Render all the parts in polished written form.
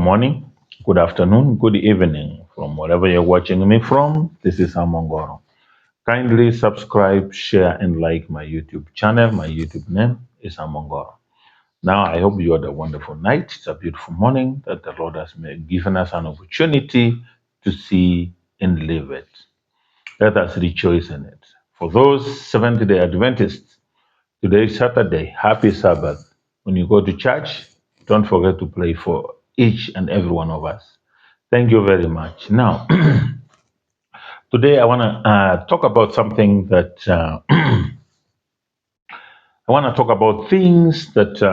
morning, good afternoon, good evening from wherever you're watching me from. This is Amongoro. Kindly subscribe, share, and like my YouTube channel. My YouTube name is Amongoro. Now, I hope you had a wonderful night. It's a beautiful morning that the Lord has given us an opportunity to see and live it. Let us rejoice in it. For those Seventh-day Adventists, today is Saturday. Happy Sabbath. When you go to church, don't forget to pray for each and every one of us. Thank you very much. Now, today I want to talk about something that I want to talk about things that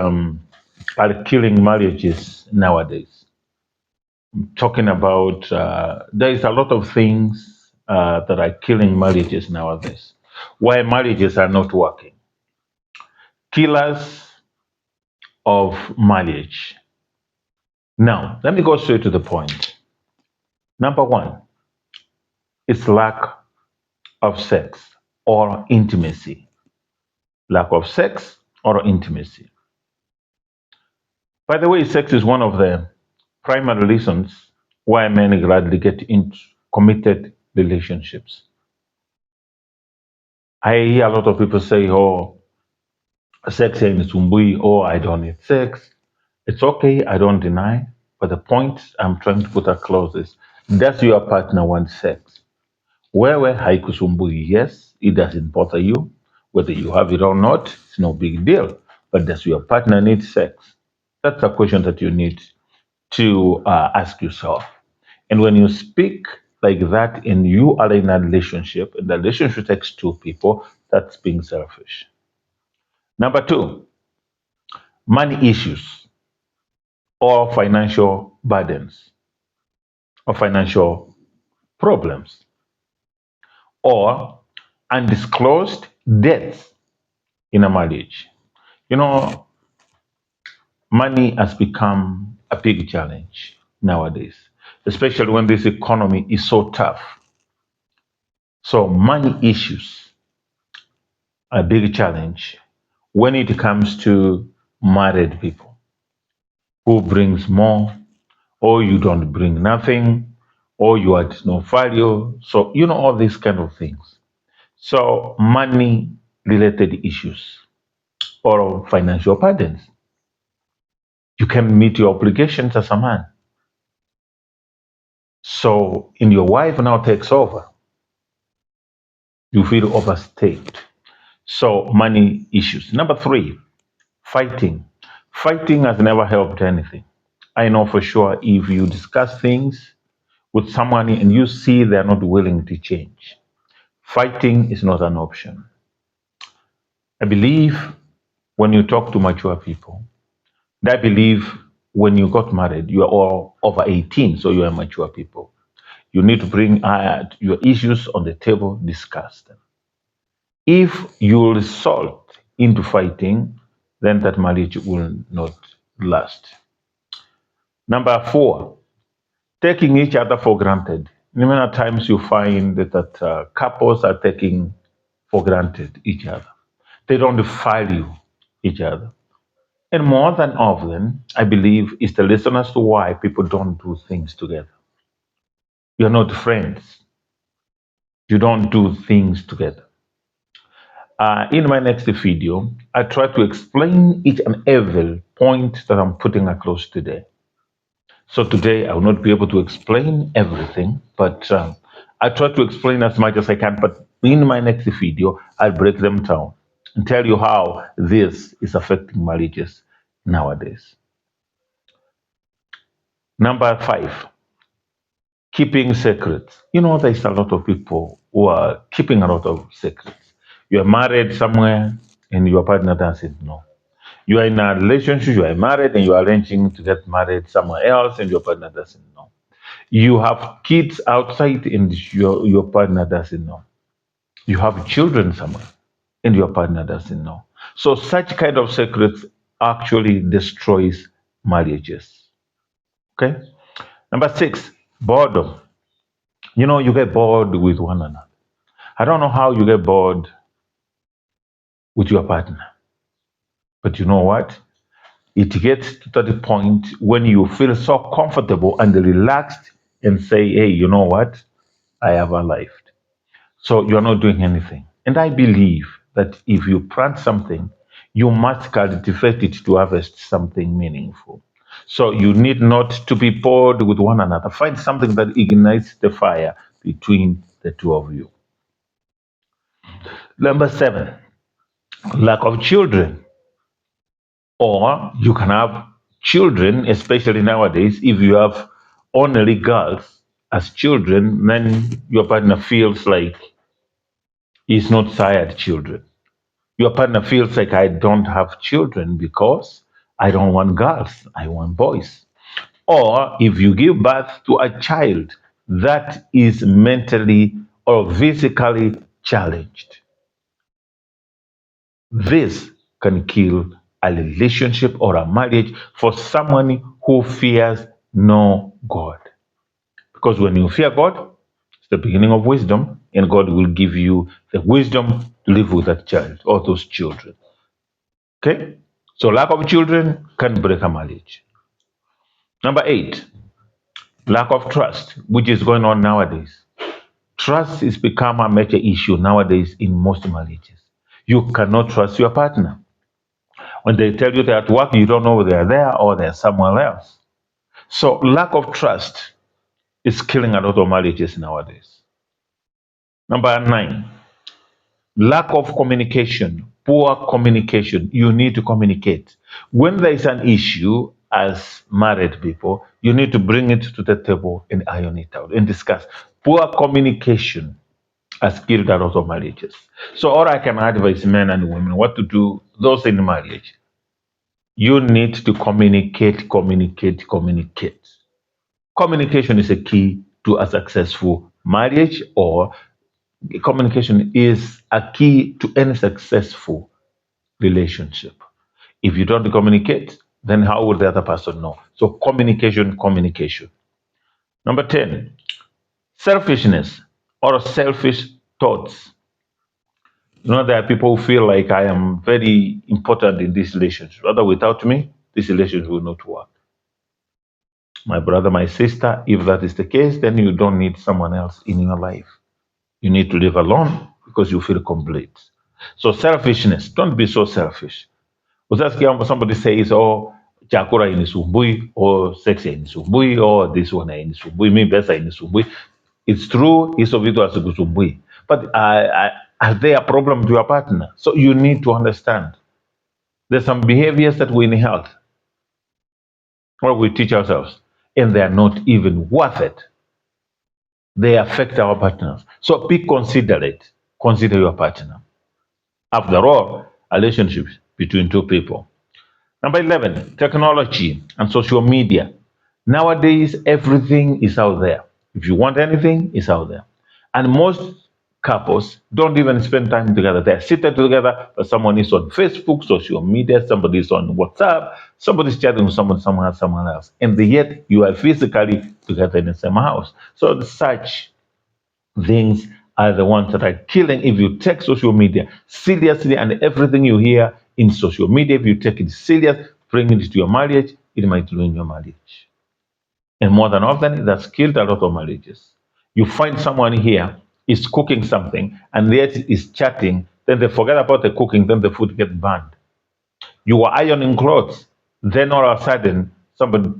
are killing marriages nowadays. I'm talking about there is a lot of things that are killing marriages nowadays. Why marriages are not working. Killers of marriage. Now, let me go straight to the point. Number one is lack of sex or intimacy. Lack of sex or intimacy. By the way, sex is one of the primary reasons why men gladly get into committed relationships. I hear a lot of people say, oh, sex ain't sumbui, oh, I don't need sex. It's okay, I don't deny. But the point I'm trying to put across is, does your partner want sex? Wewe haikusumbui. Yes, it doesn't bother you. Whether you have it or not, it's no big deal. But does your partner need sex? That's a question that you need to ask yourself. And when you speak like that and you are in a relationship, and the relationship takes two people, that's being selfish. Number two, money issues or financial burdens or financial problems or undisclosed debts in a marriage. You know, money has become a big challenge nowadays, especially when this economy is so tough. So, money issues are a big challenge when it comes to married people. Who brings more, or you don't bring nothing, or you are no value. So, you know, all these kind of things. So, money related issues or financial burdens. You can meet your obligations as a man. So, and your wife now takes over. You feel overstayed. So, money issues. Number three, fighting. Fighting has never helped anything. I know for sure if you discuss things with someone and you see they're not willing to change, fighting is not an option. I believe when you talk to mature people, I believe when you got married, you are all over 18, so you are mature people. You need to bring your issues on the table, discuss them. If you resort into fighting, then that marriage will not last. Number four, taking each other for granted. Many times you find that couples are taking for granted each other. They don't value each other. And more than often, I believe, is the reason as to why people don't do things together. You're not friends. You don't do things together. In my next video, I try to explain each and every point that I'm putting across today. So today I will not be able to explain everything, but I try to explain as much as I can. But in my next video, I'll break them down and tell you how this is affecting marriages nowadays. Number five, keeping secrets. You know, there's a lot of people who are keeping a lot of secrets. You're married somewhere and your partner doesn't know. You are in a relationship, you are married and you are arranging to get married somewhere else and your partner doesn't know. You have kids outside and your partner doesn't know. You have children somewhere and your partner doesn't know. So such kind of secrets actually destroys marriages. Okay? Number six, boredom. You know, you get bored with one another. I don't know how you get bored with your partner. But you know what? It gets to the point when you feel so comfortable and relaxed and say, hey, you know what? I have arrived. So you're not doing anything. And I believe that if you plant something, you must cultivate it to harvest something meaningful. So you need not to be bored with one another. Find something that ignites the fire between the two of you. Number 7, lack of children. Or you can have children, especially nowadays, if you have only girls as children, then your partner feels like he's not tired children. Your partner feels like I don't have children because I don't want girls, I want boys. Or if you give birth to a child that is mentally or physically challenged, this can kill a relationship or a marriage for someone who fears no God. Because when you fear God, it's the beginning of wisdom, and God will give you the wisdom to live with that child or those children. Okay? So lack of children can break a marriage. Number 8, lack of trust, which is going on nowadays. Trust has become a major issue nowadays in most marriages. You cannot trust your partner. When they tell you they're at work, you don't know whether they're there or they're somewhere else. So lack of trust is killing a lot of marriages nowadays. Number 9, lack of communication, poor communication. You need to communicate. When there is an issue as married people, you need to bring it to the table and iron it out and discuss. Poor communication has killed a lot of marriages. So all I can advise men and women what to do, those in marriage, you need to communicate, communicate, communicate. Communication is a key to a successful marriage, or communication is a key to any successful relationship. If you don't communicate, then how will the other person know? So, communication, communication. Number 10, selfishness or selfish thoughts. You know, there are people who feel like I am very important in this relationship. Rather, without me, this relationship will not work. My brother, my sister, if that is the case, then you don't need someone else in your life. You need to live alone because you feel complete. So selfishness, don't be so selfish. Usasikia somebody says, oh, chakula inisumbui, or sex inisumbui, or this one inisumbui, mi pesa inisumbui. It's true, hizo vitu hazikusumbui. But are they a problem to your partner? So you need to understand. There's some behaviors that we inherit or we teach ourselves, and they are not even worth it. They affect our partners. So be considerate. Consider your partner. After all, a relationship between two people. Number 11, technology and social media. Nowadays, everything is out there. If you want anything, it's out there. And most couples don't even spend time together. They're seated together, but someone is on Facebook, social media, somebody is on WhatsApp, somebody's chatting with someone else. And yet you are physically together in the same house. So such things are the ones that are killing. If you take social media seriously and everything you hear in social media, if you take it serious, bring it to your marriage, it might ruin your marriage. And more than often, that's killed a lot of marriages. You find someone here is cooking something and yet is chatting, then they forget about the cooking, then the food gets burned. You are ironing clothes, then all of a sudden somebody,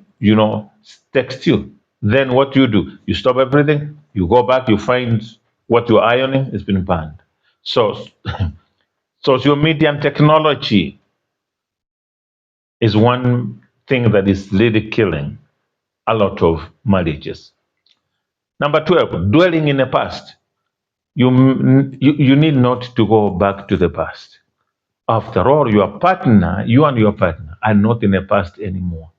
texts you. Then what do? You stop everything, you go back, you find what you're ironing has been burned. So social media and technology is one thing that is really killing a lot of marriages. Number 12, dwelling in the past. You need not to go back to the past. After all, you and your partner are not in the past anymore.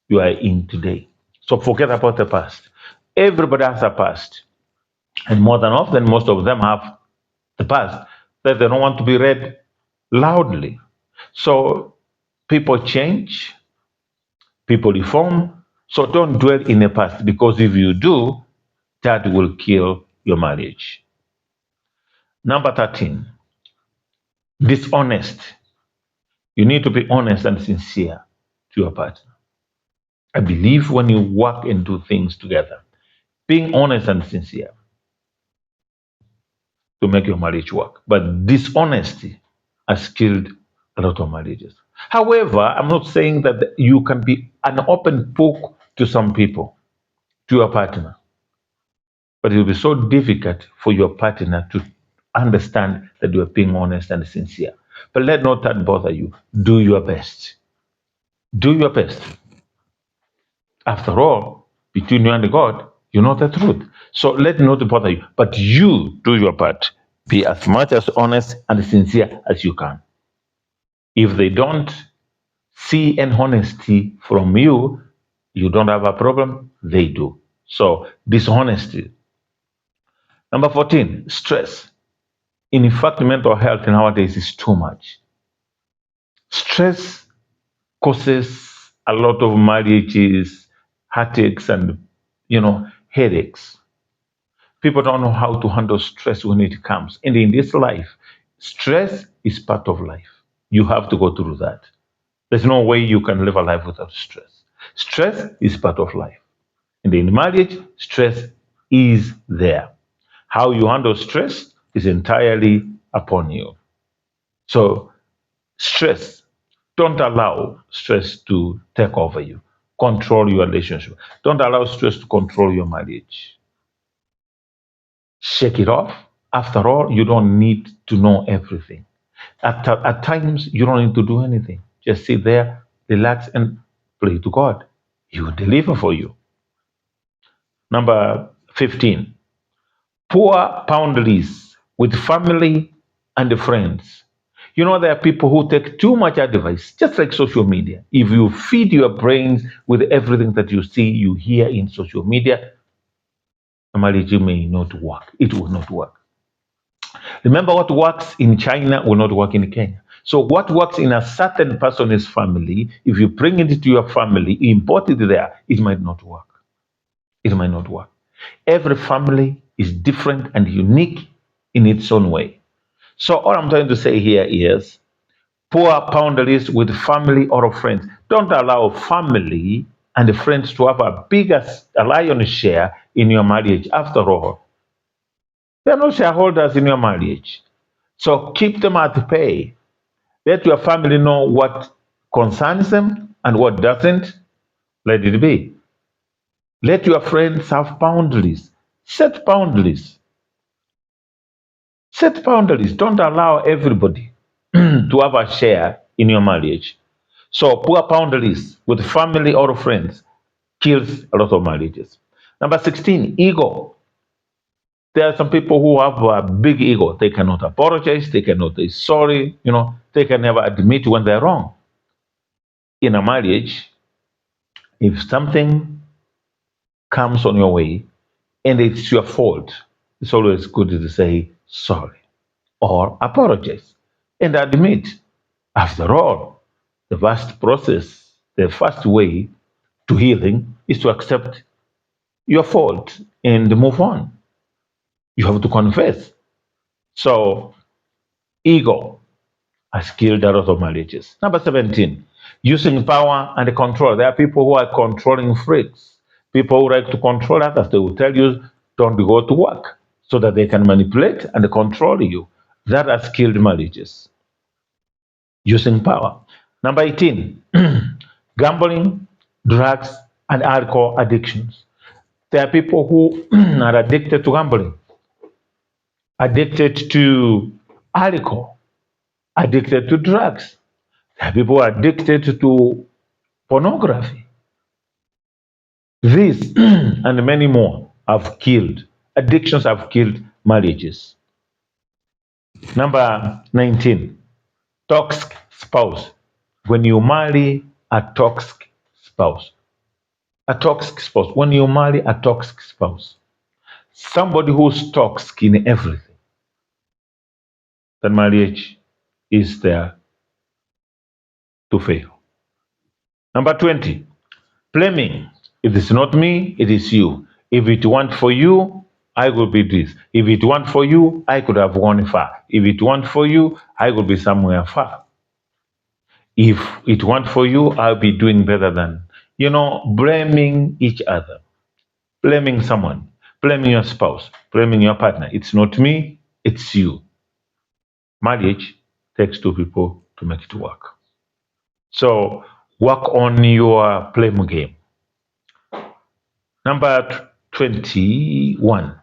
You are in today. So forget about the past. Everybody has a past. And more than often, most of them have the past that they don't want to be read loudly. So people change, people reform. So don't dwell in the past, because if you do, that will kill your marriage. Number 13, dishonest. You need to be honest and sincere. to your partner. I believe when you work and do things together, being honest and sincere to make your marriage work. But dishonesty has killed a lot of marriages. However, I'm not saying that you can be an open book to some people, to your partner, but it will be so difficult for your partner to understand that you are being honest and sincere. But let not that bother you. Do your best. Do your best. After all, between you and God, you know the truth. So let it not bother you. But you do your part. Be as much as honest and sincere as you can. If they don't see an honesty from you, you don't have a problem, they do. So dishonesty. Number 14, stress. In fact, mental health nowadays is too much. Stress causes a lot of marriages, heartaches, and headaches. People don't know how to handle stress when it comes. And in this life, stress is part of life. You have to go through that. There's no way you can live a life without stress. Stress is part of life. And in marriage, stress is there. How you handle stress is entirely upon you. So, stress, don't allow stress to take over you, control your relationship. Don't allow stress to control your marriage. Shake it off. After all, you don't need to know everything. At times, you don't need to do anything. Just sit there, relax, and pray to God. He will deliver for you. Number 15, poor boundaries with family and friends. There are people who take too much advice, just like social media. If you feed your brains with everything that you see, you hear in social media, a marriage may not work. It will not work. Remember, what works in China will not work in Kenya. So what works in a certain person's family, if you bring it to your family, import it there, it might not work. It might not work. Every family is different and unique in its own way. So all I'm trying to say here is poor boundaries with family or friends. Don't allow family and friends to have a lion's share in your marriage. After all, they're not shareholders in your marriage. So keep them at bay. Let your family know what concerns them and what doesn't. Let it be. Let your friends have boundaries. Set boundaries. Set boundaries. Don't allow everybody to have a share in your marriage. So poor boundaries with family or friends kills a lot of marriages. Number 16, ego. There are some people who have a big ego. They cannot apologize. They cannot say sorry. They can never admit when they're wrong. In a marriage, if something comes on your way and it's your fault, it's always good to say sorry or apologize and admit. After all, the first process, the first way to healing is to accept your fault and move on. You have to confess. So, ego has killed a lot of marriages. Number 17, using power and control. There are people who are controlling freaks. People who like to control others. They will tell you, don't go to work, so that they can manipulate and control you. That has killed marriages. Using power. Number 18, gambling, drugs, and alcohol addictions. There are people who are addicted to gambling, addicted to alcohol, addicted to drugs. There are people who are addicted to pornography. These and many more have killed, addictions have killed marriages. Number 19, toxic spouse. When you marry a toxic spouse, when you marry a toxic spouse, somebody who's toxic in everything, that marriage is there to fail. Number 20, blaming. If it's not me, it is you. If it weren't for you, I would be this. If it weren't for you, I could have gone far. If it weren't for you, I would be somewhere far. If it weren't for you, I'll be doing better than, blaming each other, blaming someone, blaming your spouse, blaming your partner. It's not me, it's you. Marriage takes two people to make it work. So work on your blame game. Number 21,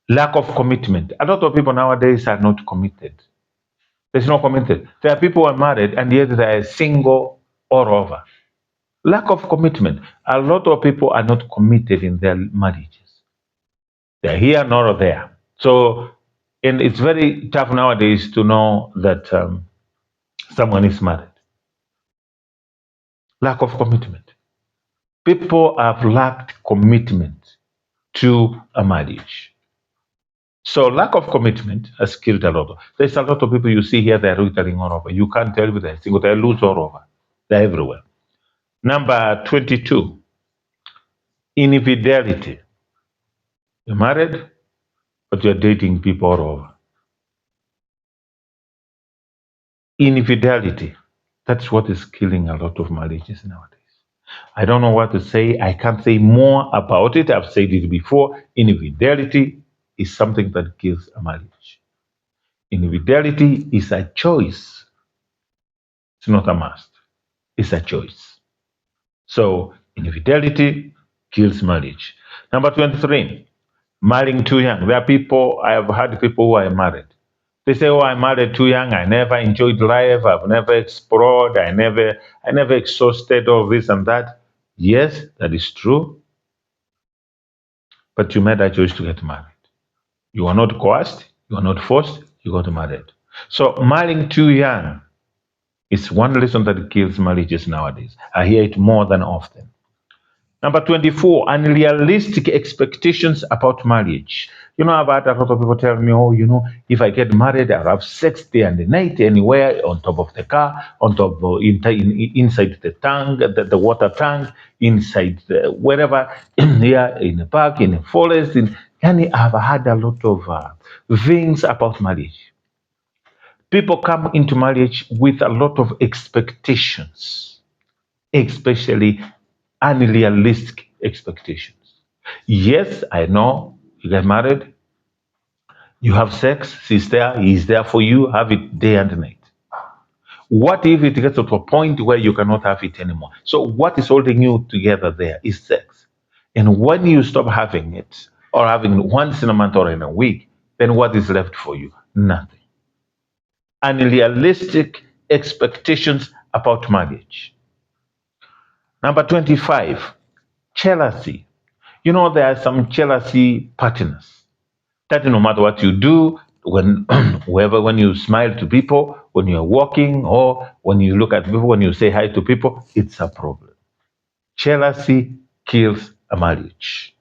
lack of commitment. A lot of people nowadays are not committed. There's no commitment. There are people who are married and yet they are single all over. Lack of commitment. A lot of people are not committed in their marriages. They're here, not there. So, and it's very tough nowadays to know that someone is married. Lack of commitment. People have lacked commitment to a marriage. So lack of commitment has killed a lot. There's a lot of people you see here, they're loitering all over. You can't tell if they're single, they're loose all over. They're everywhere. Number 22, infidelity. You're married, but you're dating people all over. Infidelity. That's what is killing a lot of marriages nowadays. I don't know what to say. I can't say more about it. I've said it before. Infidelity is something that kills a marriage. Infidelity is a choice. It's not a must. It's a choice. So infidelity kills marriage. Number 23, marrying too young. There are people, I have had people who are married. They say, "Oh, I married too young. I never enjoyed life. I've never explored. I never exhausted all this and that." Yes, that is true. But you made a choice to get married. You are not coerced. You are not forced. You got married. So marrying too young is one reason that kills marriages nowadays. I hear it more than often. Number 24, unrealistic expectations about marriage. I've had a lot of people tell me, "Oh, if I get married, I'll have sex day and the night, anywhere, on top of the car, on top of, inside the tank, the water tank, inside wherever, here in the park, in the forest." And I've had a lot of things about marriage. People come into marriage with a lot of expectations, especially unrealistic expectations. Yes, I know you get married, you have sex, she's there, he's there for you, have it day and night. What if it gets to a point where you cannot have it anymore? So, what is holding you together there is sex. And when you stop having it, or having it once in a month or in a week, then what is left for you? Nothing. Unrealistic expectations about marriage. Number 25, jealousy. There are some jealousy partners that no matter what you do, when you smile to people, when you're walking, or when you look at people, when you say hi to people, it's a problem. Jealousy kills a marriage.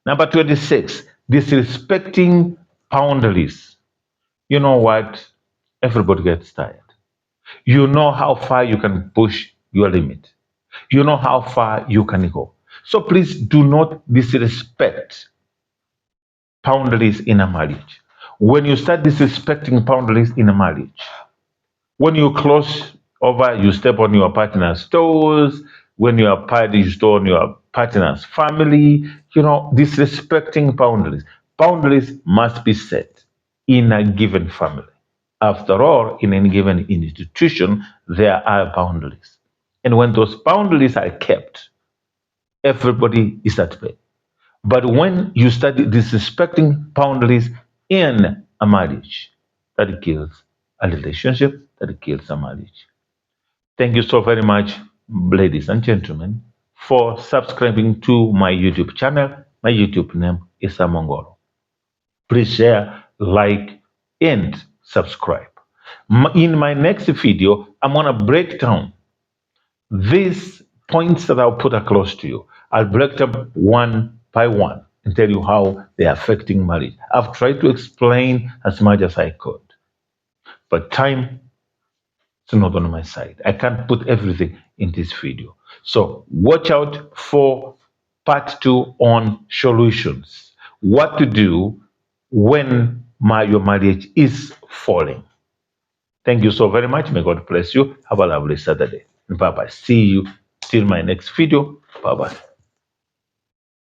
Number 26, disrespecting boundaries. You know what? Everybody gets tired. You know how far you can push your limit. You know how far you can go. So please do not disrespect boundaries in a marriage. When you start disrespecting boundaries in a marriage, when you cross over, you step on your partner's toes. When you are party, you step on your partner's family. Disrespecting boundaries. Boundaries must be set in a given family. After all, in any given institution, there are boundaries. And when those boundaries are kept, everybody is at peace. But when you start disrespecting boundaries in a marriage, that kills a relationship, that kills a marriage. Thank you so very much, ladies and gentlemen, for subscribing to my YouTube channel. My YouTube name is Amongolo. Please share, like, and subscribe. In my next video, I'm going to break down these points that I'll put across to you. I'll break them one by one and tell you how they're affecting marriage. I've tried to explain as much as I could, but time is not on my side. I can't put everything in this video. So watch out for part 2 on solutions. What to do when your marriage is falling. Thank you so very much. May God bless you. Have a lovely Saturday. Bye bye. See you till my next video. Bye bye.